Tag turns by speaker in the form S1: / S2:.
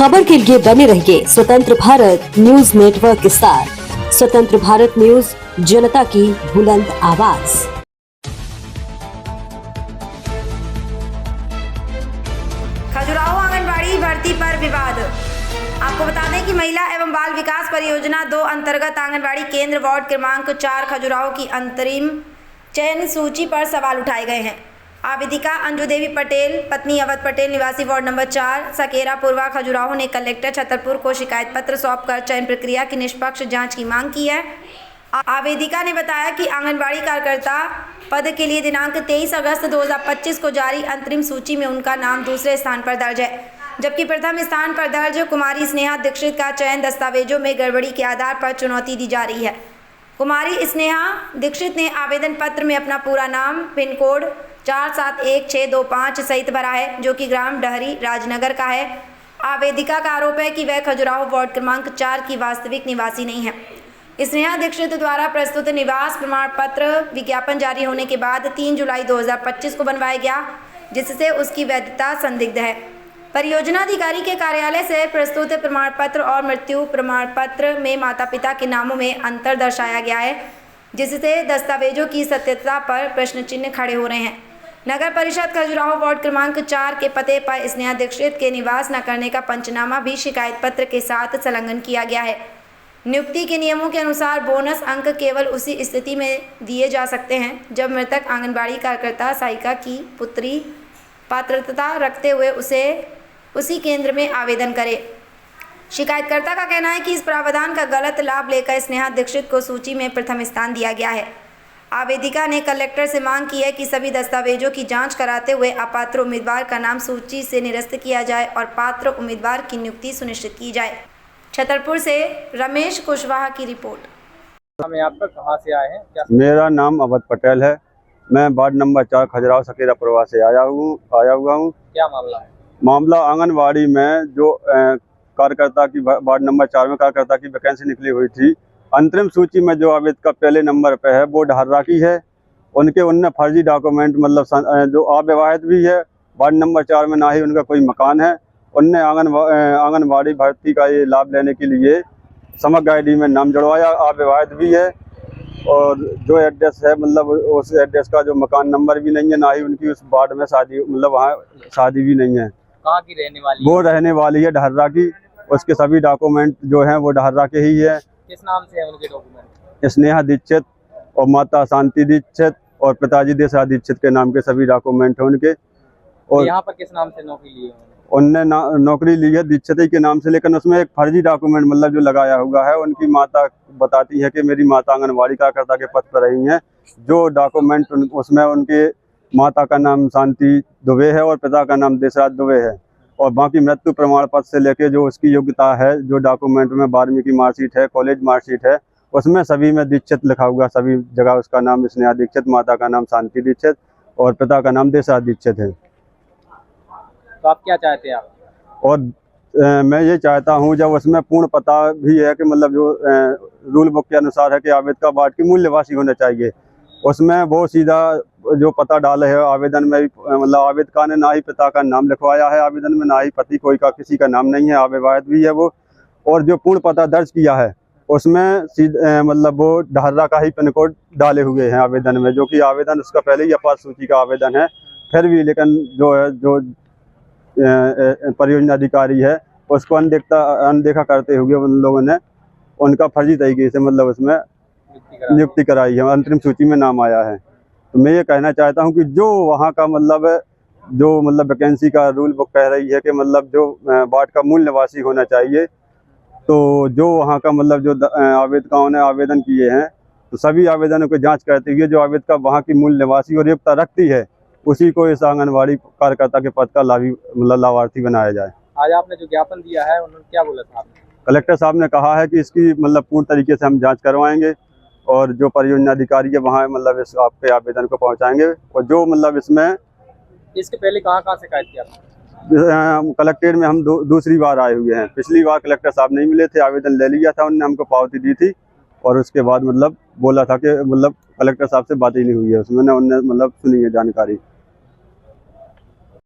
S1: खबर के लिए बने रहिए स्वतंत्र भारत न्यूज नेटवर्क के साथ। स्वतंत्र भारत न्यूज, जनता की बुलंद आवाज।
S2: खजुराहो आंगनबाड़ी भर्ती पर विवाद। आपको बता दें कि महिला एवं बाल विकास परियोजना 2 अंतर्गत आंगनबाड़ी केंद्र वार्ड क्रमांक 4 खजुराहो की अंतरिम चयन सूची पर सवाल उठाए गए हैं। आवेदिका अंजू देवी पटेल पत्नी अवध पटेल निवासी वार्ड नंबर 4 सकेरा पूर्वा खजुराहो ने कलेक्टर छतरपुर को शिकायत पत्र सौंपकर चयन प्रक्रिया की निष्पक्ष जांच की मांग की है। आवेदिका ने बताया कि आंगनबाड़ी कार्यकर्ता पद के लिए दिनांक 23 अगस्त 2025 को जारी अंतरिम सूची में उनका नाम दूसरे स्थान पर दर्ज है, जबकि प्रथम स्थान पर दर्ज कुमारी स्नेहा दीक्षित का चयन दस्तावेजों में गड़बड़ी के आधार पर चुनौती दी जा रही है। कुमारी स्नेहा दीक्षित ने आवेदन पत्र में अपना पूरा नाम, पिन कोड 471625 सहित भरा है, जो कि ग्राम डहरी राजनगर का है। आवेदिका का आरोप है कि वह खजुराहो वार्ड क्रमांक 4 की वास्तविक निवासी नहीं है। स्नेहा दीक्षित द्वारा प्रस्तुत निवास प्रमाण पत्र विज्ञापन जारी होने के बाद 3 जुलाई 2025 को बनवाया गया, जिससे उसकी वैधता संदिग्ध है। परियोजना अधिकारी के कार्यालय से प्रस्तुत प्रमाण पत्र और मृत्यु प्रमाण पत्र में माता पिता के नामों में अंतर दर्शाया गया है, जिससे दस्तावेजों की सत्यता पर प्रश्न चिन्ह खड़े हो रहे हैं। नगर परिषद खजुराहो वार्ड क्रमांक 4 के पते पर स्नेहा दीक्षित के निवास न करने का पंचनामा भी शिकायत पत्र के साथ संलग्न किया गया है। नियुक्ति के नियमों के अनुसार बोनस अंक केवल उसी स्थिति में दिए जा सकते हैं जब मृतक आंगनबाड़ी कार्यकर्ता सहायिका की पुत्री पात्रता रखते हुए उसी केंद्र में आवेदन करे। शिकायतकर्ता का कहना है कि इस प्रावधान का गलत लाभ लेकर स्नेहा दीक्षित को सूची में प्रथम स्थान दिया गया है। आवेदिका ने कलेक्टर से मांग की है कि सभी दस्तावेजों की जांच कराते हुए अपात्र उम्मीदवार का नाम सूची से निरस्त किया जाए और पात्र उम्मीदवार की नियुक्ति सुनिश्चित की जाए। छतरपुर से रमेश कुशवाहा की रिपोर्ट।
S3: हम आपका कहाँ से आए हैं? क्या
S4: मेरा नाम अवध पटेल है। मैं वार्ड नंबर 4 खजुराहो सकेरा प्रवास से आया हुआ हूँ।
S3: क्या मामला है?
S4: मामला आंगनबाड़ी में जो कार्यकर्ता की वार्ड नंबर 4 में कार्यकर्ता की वैकेंसी निकली हुई थी, अंतरिम सूची में जो आवेदक पहले नंबर पे है वो ढर्रा की है। उनने फर्जी डॉक्यूमेंट मतलब जो अविवाहित भी है। वार्ड नंबर 4 में ना ही उनका कोई मकान है। उनने आंगनबाड़ी भर्ती का ये लाभ लेने के लिए समग्र आईडी में नाम जुड़वाया, अविवाहित भी है और जो एड्रेस है मतलब उस एड्रेस का जो मकान नंबर भी नहीं है, ना ही उनकी उस वार्ड में शादी मतलब वहाँ शादी भी नहीं है।
S3: कहाँ की रहने वाली?
S4: वो रहने वाली है ढर्रा की। उसके सभी डॉक्यूमेंट जो हैं वो ढर्रा के ही है।
S3: किस नाम से है उनके डॉक्यूमेंट?
S4: स्नेहा दीक्षित और माता शांति दीक्षित और पिताजी देशा दीक्षित के नाम के सभी डॉक्यूमेंट हैं उनके। और
S3: यहाँ पर किस नाम से नौकरी ली है?
S4: उनने नौकरी ली है दीक्षित के नाम से, लेकिन उसमें एक फर्जी डॉक्यूमेंट मतलब जो लगाया हुआ है। उनकी माता बताती है कि मेरी माता आंगनबाड़ी कार्यकर्ता के पद पर रही हैं। जो डॉक्यूमेंट उसमें उनके माता का नाम शांति दुबे है और पिता का नाम देशराज दुबे है। और बाकी मृत्यु प्रमाण पत्र से लेके जो उसकी योग्यता है, जो डॉक्यूमेंट में 12वीं की मार्कशीट है, कॉलेज मार्कशीट है, उसमें सभी में दीक्षित लिखा हुआ। सभी जगह उसका नाम स्नेहा दीक्षित, माता का नाम शांति दीक्षित और पिता का नाम देशराज दीक्षित है।
S3: तो आप क्या चाहते हैं? आप
S4: और मैं ये चाहता हूँ जब उसमें पूर्ण पता भी है कि मतलब जो रूल बुक के अनुसार है कि आवेदक वार्ड की मूल निवासी होना चाहिए, उसमें वो सीधा जो पता डाले है आवेदन में भी मतलब आवेदका ने ना ही पिता का नाम लिखवाया है आवेदन में, ना ही पति कोई का किसी का नाम नहीं है, अविवाहित भी है वो। और जो पूर्ण पता दर्ज किया है उसमें मतलब वो ढर्रा का ही पिन कोड डाले हुए हैं आवेदन में, जो कि आवेदन उसका पहले ही अपात्र सूची का आवेदन है। फिर भी लेकिन जो परियोजना अधिकारी है उसको अनदेखा करते हुए उन लोगों ने उनका फर्जी तरीके से मतलब उसमें नियुक्ति कराई है, अंतरिम सूची में नाम आया है। तो मैं ये कहना चाहता हूं कि जो वहां का मतलब वैकेंसी का रूल बुक कह रही है कि मतलब जो वार्ड का मूल निवासी होना चाहिए, तो जो वहां का मतलब जो आवेदकों ने आवेदन किए हैं तो सभी आवेदनों को जांच करते हुए जो आवेदक वहां की मूल निवासी और योग्यता रखती है उसी को इस आंगनबाड़ी कार्यकर्ता के पद का लाभार्थी बनाया जाए।
S3: आज आपने जो ज्ञापन दिया है उन्होंने क्या बोला था?
S4: कलेक्टर साहब ने कहा है कि इसकी मतलब पूर्ण तरीके से हम जांच करवाएंगे और जो परियोजना अधिकारी है वहाँ मतलब इस आपके आवेदन को पहुँचाएंगे। और जो मतलब इसमें
S3: इसके पहले कहाँ शिकायत किया?
S4: कलेक्ट्रेट में हम दूसरी बार आए हुए हैं। पिछली बार कलेक्टर साहब नहीं मिले थे, आवेदन ले लिया था, उन्होंने हमको पावती दी थी और उसके बाद मतलब बोला था कि मतलब कलेक्टर साहब से बात ही नहीं हुई है उसमें, उन्होंने मतलब सुनी है जानकारी।